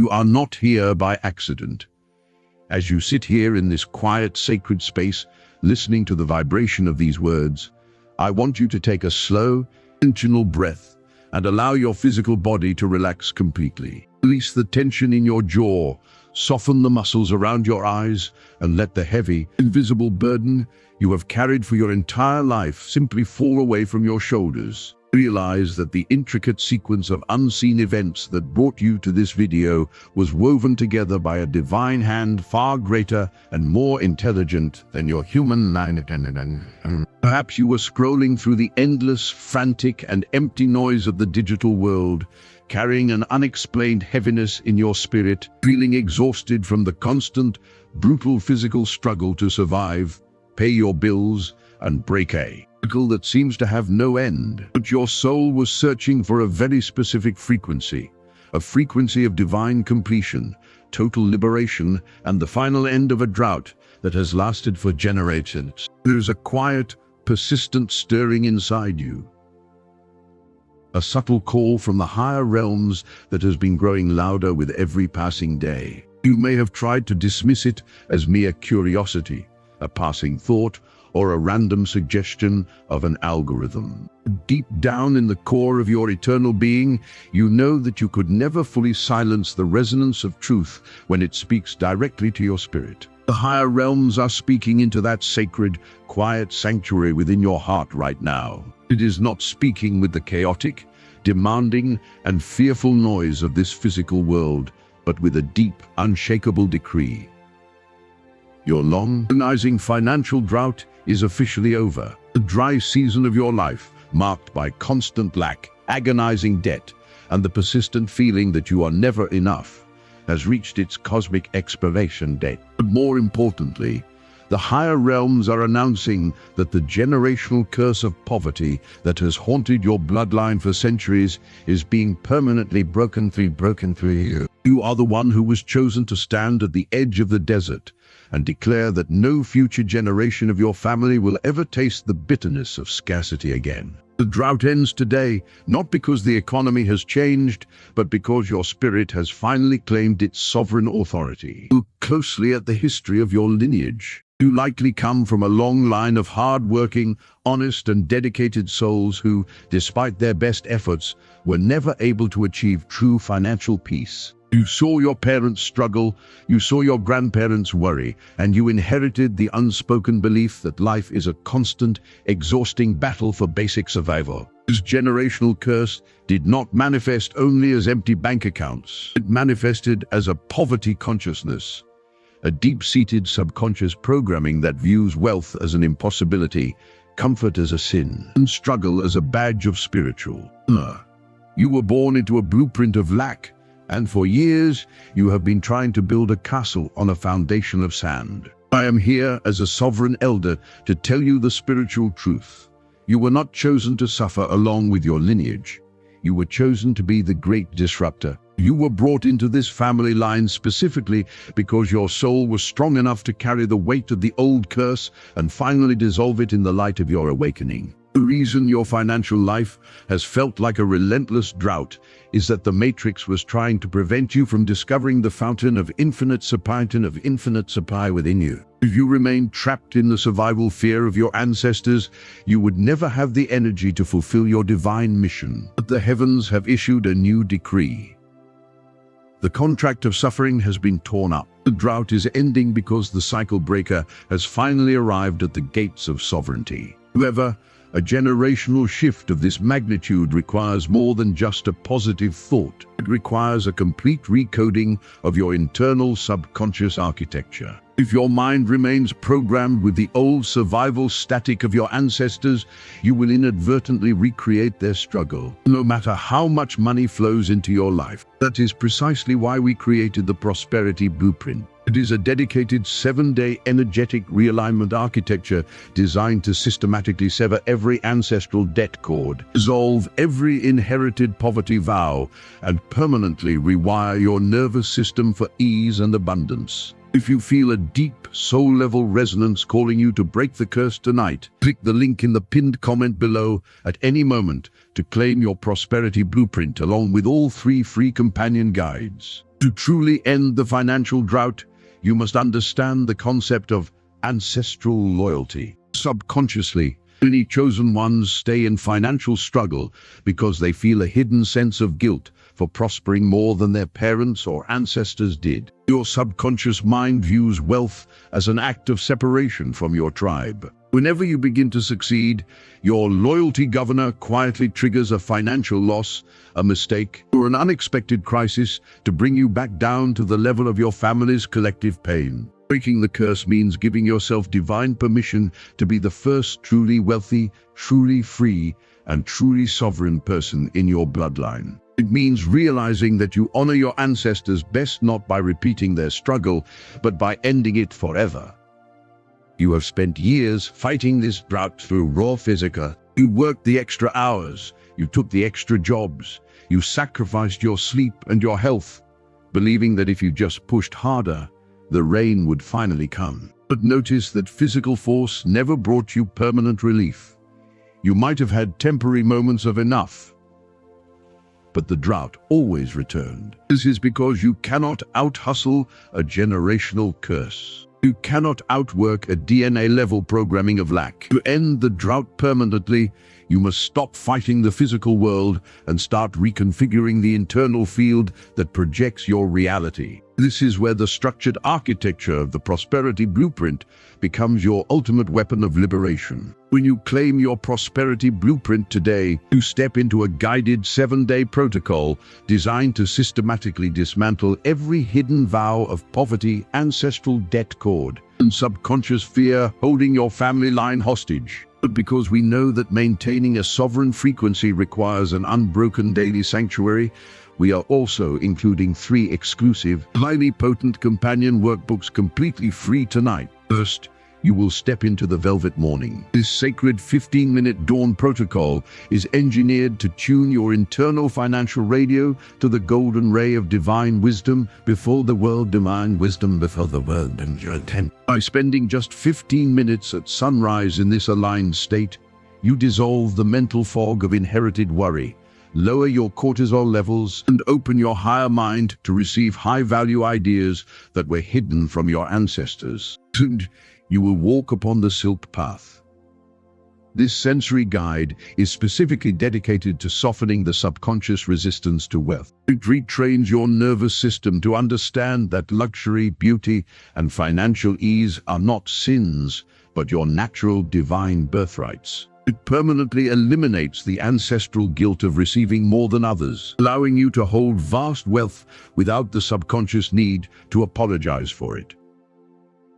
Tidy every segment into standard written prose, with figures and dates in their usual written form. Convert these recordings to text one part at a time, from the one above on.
You are not here by accident. As you sit here in this quiet, sacred space, listening to the vibration of these words, I want you to take a slow, intentional breath and allow your physical body to relax completely. Release the tension in your jaw, soften the muscles around your eyes, and let the heavy, invisible burden you have carried for your entire life simply fall away from your shoulders. Realize that the intricate sequence of unseen events that brought you to this video was woven together by a divine hand far greater and more intelligent than your human mind. Perhaps you were scrolling through the endless, frantic, and empty noise of the digital world, carrying an unexplained heaviness in your spirit, feeling exhausted from the constant, brutal physical struggle to survive, pay your bills, and break a cycle that seems to have no end. But your soul was searching for a very specific frequency, a frequency of divine completion, total liberation, and the final end of a drought that has lasted for generations. There's a quiet, persistent stirring inside you, a subtle call from the higher realms that has been growing louder with every passing day. You may have tried to dismiss it as mere curiosity, a passing thought, or a random suggestion of an algorithm. Deep down in the core of your eternal being, you know that you could never fully silence the resonance of truth when it speaks directly to your spirit. The higher realms are speaking into that sacred, quiet sanctuary within your heart right now. It is not speaking with the chaotic, demanding, and fearful noise of this physical world, but with a deep, unshakable decree. Your long, agonizing financial drought is officially over. The dry season of your life, marked by constant lack, agonizing debt, and the persistent feeling that you are never enough, has reached its cosmic expiration date. But more importantly, the higher realms are announcing that the generational curse of poverty that has haunted your bloodline for centuries is being permanently broken through you. You are the one who was chosen to stand at the edge of the desert and declare that no future generation of your family will ever taste the bitterness of scarcity again. The drought ends today, not because the economy has changed, but because your spirit has finally claimed its sovereign authority. Look closely at the history of your lineage. You likely come from a long line of hard-working, honest, and dedicated souls who, despite their best efforts, were never able to achieve true financial peace. You saw your parents struggle, you saw your grandparents worry, and you inherited the unspoken belief that life is a constant, exhausting battle for basic survival. This generational curse did not manifest only as empty bank accounts. It manifested as a poverty consciousness, a deep-seated subconscious programming that views wealth as an impossibility, comfort as a sin, and struggle as a badge of spiritual honor. You were born into a blueprint of lack, and for years you have been trying to build a castle on a foundation of sand. I am here as a sovereign elder to tell you the spiritual truth. You were not chosen to suffer along with your lineage. You were chosen to be the great disruptor. You were brought into this family line specifically because your soul was strong enough to carry the weight of the old curse and finally dissolve it in the light of your awakening. The reason your financial life has felt like a relentless drought is that the Matrix was trying to prevent you from discovering the fountain of infinite supply within you. If you remained trapped in the survival fear of your ancestors, you would never have the energy to fulfill your divine mission. But the heavens have issued a new decree. The contract of suffering has been torn up. The drought is ending because the cycle breaker has finally arrived at the gates of sovereignty. However, a generational shift of this magnitude requires more than just a positive thought. It requires a complete recoding of your internal subconscious architecture. If your mind remains programmed with the old survival static of your ancestors, you will inadvertently recreate their struggle, no matter how much money flows into your life. That is precisely why we created the Prosperity Blueprint. It is a dedicated 7-day energetic realignment architecture designed to systematically sever every ancestral debt cord, dissolve every inherited poverty vow, and permanently rewire your nervous system for ease and abundance. If you feel a deep, soul-level resonance calling you to break the curse tonight, click the link in the pinned comment below at any moment to claim your prosperity blueprint along with all 3 free companion guides. To truly end the financial drought, you must understand the concept of ancestral loyalty. Subconsciously, many chosen ones stay in financial struggle because they feel a hidden sense of guilt for prospering more than their parents or ancestors did. Your subconscious mind views wealth as an act of separation from your tribe. Whenever you begin to succeed, your loyalty governor quietly triggers a financial loss, a mistake, or an unexpected crisis to bring you back down to the level of your family's collective pain. Breaking the curse means giving yourself divine permission to be the first truly wealthy, truly free, and truly sovereign person in your bloodline. It means realizing that you honor your ancestors best not by repeating their struggle, but by ending it forever. You have spent years fighting this drought through raw physical. You worked the extra hours, you took the extra jobs, you sacrificed your sleep and your health, believing that if you just pushed harder, the rain would finally come. But notice that physical force never brought you permanent relief. You might have had temporary moments of enough, but the drought always returned. This is because you cannot out-hustle a generational curse. You cannot outwork a DNA-level programming of lack. To end the drought permanently, you must stop fighting the physical world and start reconfiguring the internal field that projects your reality. This is where the structured architecture of the prosperity blueprint becomes your ultimate weapon of liberation. When you claim your prosperity blueprint today, you step into a guided 7-day protocol designed to systematically dismantle every hidden vow of poverty, ancestral debt cord, and subconscious fear holding your family line hostage. But because we know that maintaining a sovereign frequency requires an unbroken daily sanctuary, we are also including 3 exclusive, highly potent companion workbooks completely free tonight. First, you will step into the Velvet Morning. This sacred 15-minute dawn protocol is engineered to tune your internal financial radio to the golden ray of divine wisdom before the world. Divine wisdom before the world and your intent. By spending just 15 minutes at sunrise in this aligned state, you dissolve the mental fog of inherited worry, lower your cortisol levels, and open your higher mind to receive high-value ideas that were hidden from your ancestors. And you will walk upon the silk path. This sensory guide is specifically dedicated to softening the subconscious resistance to wealth. It retrains your nervous system to understand that luxury, beauty, and financial ease are not sins, but your natural divine birthrights. It permanently eliminates the ancestral guilt of receiving more than others, allowing you to hold vast wealth without the subconscious need to apologize for it.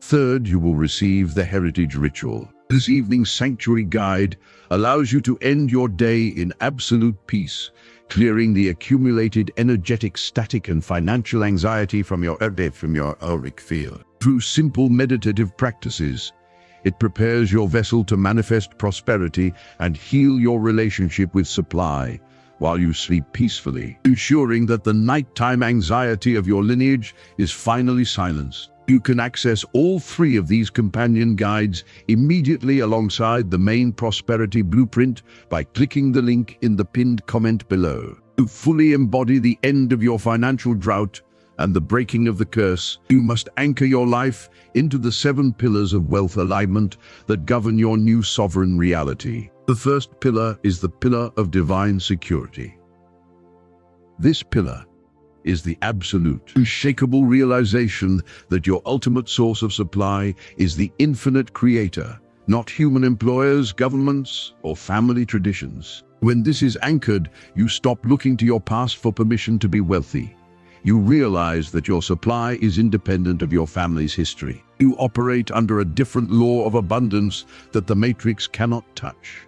Third, you will receive the heritage ritual. This evening's sanctuary guide allows you to end your day in absolute peace, clearing the accumulated energetic, static, and financial anxiety from your auric field. Through simple meditative practices, it prepares your vessel to manifest prosperity and heal your relationship with supply while you sleep peacefully, ensuring that the nighttime anxiety of your lineage is finally silenced. You can access all 3 of these companion guides immediately alongside the main prosperity blueprint by clicking the link in the pinned comment below. To fully embody the end of your financial drought and the breaking of the curse, you must anchor your life into the 7 pillars of wealth alignment that govern your new sovereign reality. The first pillar is the pillar of divine security. This pillar is the absolute, unshakable realization that your ultimate source of supply is the infinite creator, not human employers, governments, or family traditions. When this is anchored, you stop looking to your past for permission to be wealthy. You realize that your supply is independent of your family's history. You operate under a different law of abundance that the matrix cannot touch.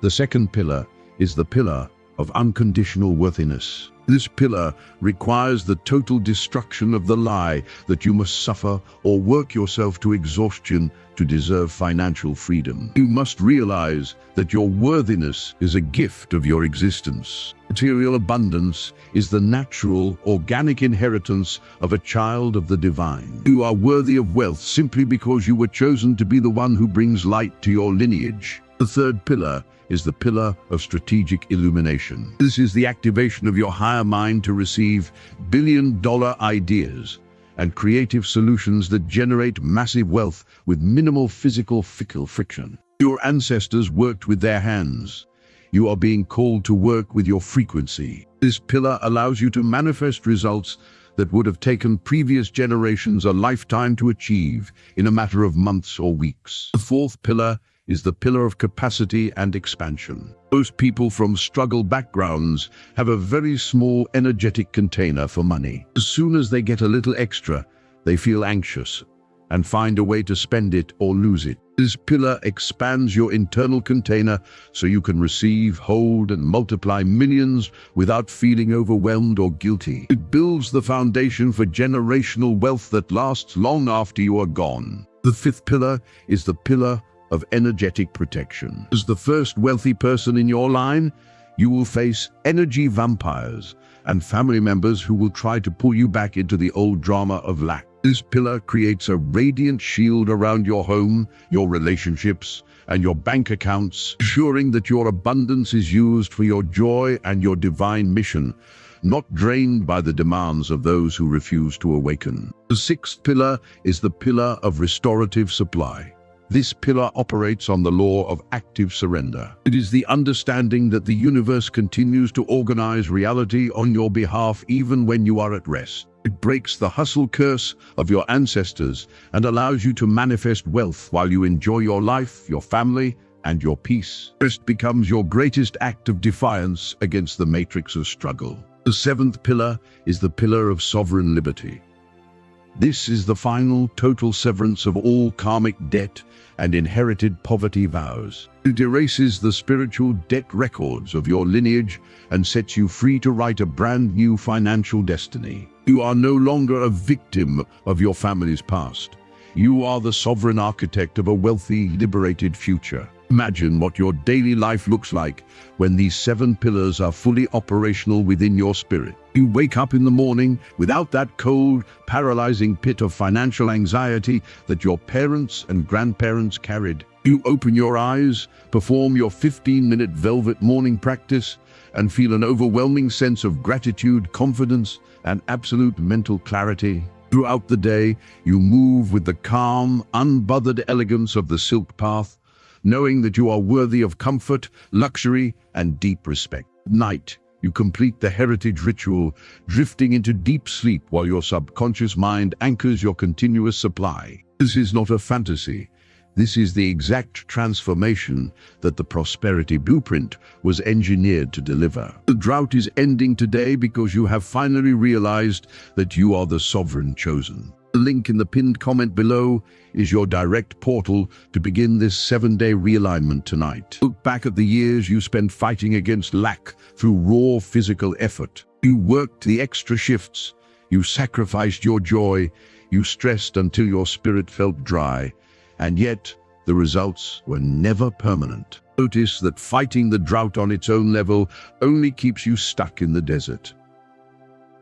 The second pillar is the pillar of unconditional worthiness. This pillar requires the total destruction of the lie that you must suffer or work yourself to exhaustion to deserve financial freedom. You must realize that your worthiness is a gift of your existence. Material abundance is the natural, organic inheritance of a child of the divine. You are worthy of wealth simply because you were chosen to be the one who brings light to your lineage. The third pillar is the pillar of strategic illumination. This is the activation of your higher mind to receive billion-dollar ideas and creative solutions that generate massive wealth with minimal physical friction. Your ancestors worked with their hands. You are being called to work with your frequency. This pillar allows you to manifest results that would have taken previous generations a lifetime to achieve in a matter of months or weeks. The fourth pillar is the pillar of capacity and expansion. Most people from struggle backgrounds have a very small energetic container for money. As soon as they get a little extra, they feel anxious and find a way to spend it or lose it. This pillar expands your internal container so you can receive, hold, and multiply millions without feeling overwhelmed or guilty. It builds the foundation for generational wealth that lasts long after you are gone. The fifth pillar is the pillar of energetic protection. As the first wealthy person in your line, you will face energy vampires and family members who will try to pull you back into the old drama of lack. This pillar creates a radiant shield around your home, your relationships, and your bank accounts, ensuring that your abundance is used for your joy and your divine mission, not drained by the demands of those who refuse to awaken. The sixth pillar is the pillar of restorative supply. This pillar operates on the law of active surrender. It is the understanding that the universe continues to organize reality on your behalf even when you are at rest. It breaks the hustle curse of your ancestors and allows you to manifest wealth while you enjoy your life, your family, and your peace. Rest becomes your greatest act of defiance against the matrix of struggle. The seventh pillar is the pillar of sovereign liberty. This is the final total severance of all karmic debt and inherited poverty vows. It erases the spiritual debt records of your lineage and sets you free to write a brand new financial destiny. You are no longer a victim of your family's past. You are the sovereign architect of a wealthy, liberated future. Imagine what your daily life looks like when these 7 pillars are fully operational within your spirit. You wake up in the morning without that cold, paralyzing pit of financial anxiety that your parents and grandparents carried. You open your eyes, perform your 15-minute velvet morning practice, and feel an overwhelming sense of gratitude, confidence, and absolute mental clarity. Throughout the day, you move with the calm, unbothered elegance of the silk path, knowing that you are worthy of comfort, luxury, and deep respect. At night, you complete the heritage ritual, drifting into deep sleep while your subconscious mind anchors your continuous supply. This is not a fantasy. This is the exact transformation that the prosperity blueprint was engineered to deliver. The drought is ending today because you have finally realized that you are the sovereign chosen. The link in the pinned comment below is your direct portal to begin this 7-day realignment tonight. Look back at the years you spent fighting against lack through raw physical effort. You worked the extra shifts. You sacrificed your joy. You stressed until your spirit felt dry. And yet, the results were never permanent. Notice that fighting the drought on its own level only keeps you stuck in the desert.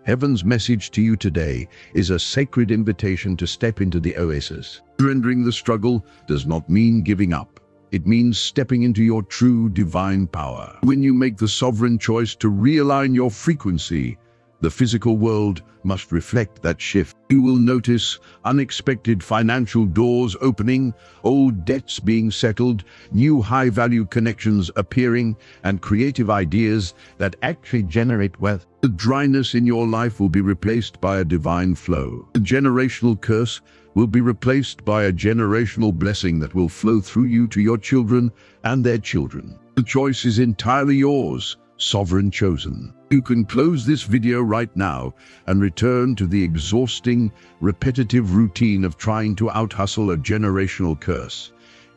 Heaven's message to you today is a sacred invitation to step into the oasis. Surrendering the struggle does not mean giving up. It means stepping into your true divine power. When you make the sovereign choice to realign your frequency, the physical world must reflect that shift. You will notice unexpected financial doors opening, old debts being settled, new high-value connections appearing, and creative ideas that actually generate wealth. The dryness in your life will be replaced by a divine flow. The generational curse will be replaced by a generational blessing that will flow through you to your children and their children. The choice is entirely yours, sovereign chosen. You can close this video right now and return to the exhausting, repetitive routine of trying to out-hustle a generational curse.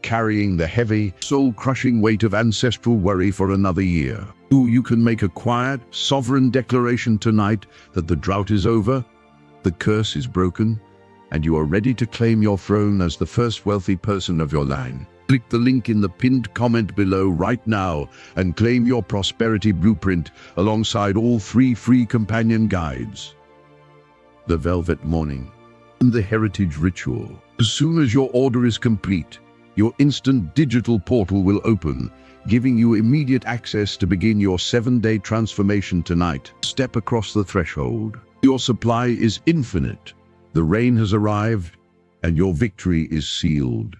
carrying the heavy, soul-crushing weight of ancestral worry for another year. You can make a quiet, sovereign declaration tonight that the drought is over, the curse is broken, and you are ready to claim your throne as the first wealthy person of your line. Click the link in the pinned comment below right now and claim your prosperity blueprint alongside all 3 free companion guides. The Velvet Morning and the Heritage Ritual. As soon as your order is complete, your instant digital portal will open, giving you immediate access to begin your 7-day transformation tonight. Step across the threshold. Your supply is infinite. The rain has arrived, and your victory is sealed.